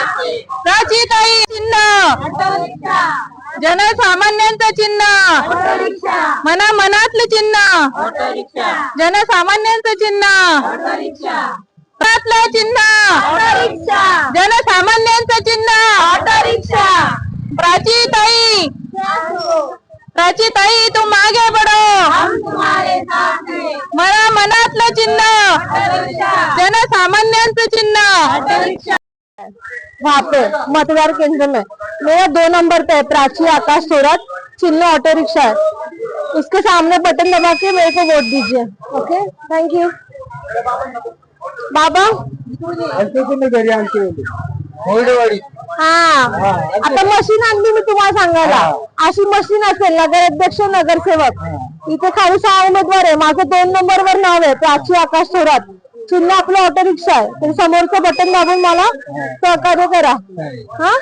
प्राचीताई चिन्ह जनसामान्यांचं चिन्ह मना मनातलं चिन्ह जनसामान्यांचं चिन्ह मनातलं चिन्ह जनसामान्यांचं चिन्ह प्राचीताई प्राचीताई तुम आगे बढ़ो मना मनातलं चिन्ह जनसामान्यांचं चिन्ह। वहाँ पे मतदान केंद्र में मेरा 2 नंबर पे प्राची आकाश थोरात, चिन्ह ऑटो रिक्शा है, उसके सामने बटन दबा के मेरे को वोट दीजिए। Okay thank you. बाबा हा आता मशीन आणली मी तुम्हाला सांगायला, अशी मशीन असेल नगराध्यक्ष नगरसेवक, इथे खाली 6 उमेदवार आहे, माझं 2 नंबर वर नाव आहे प्राची आकाश थोरात, चिन्ह आपलं ऑटो रिक्षा आहे, तर समोरचं बटन दाबून मला सहकार्य करा। हा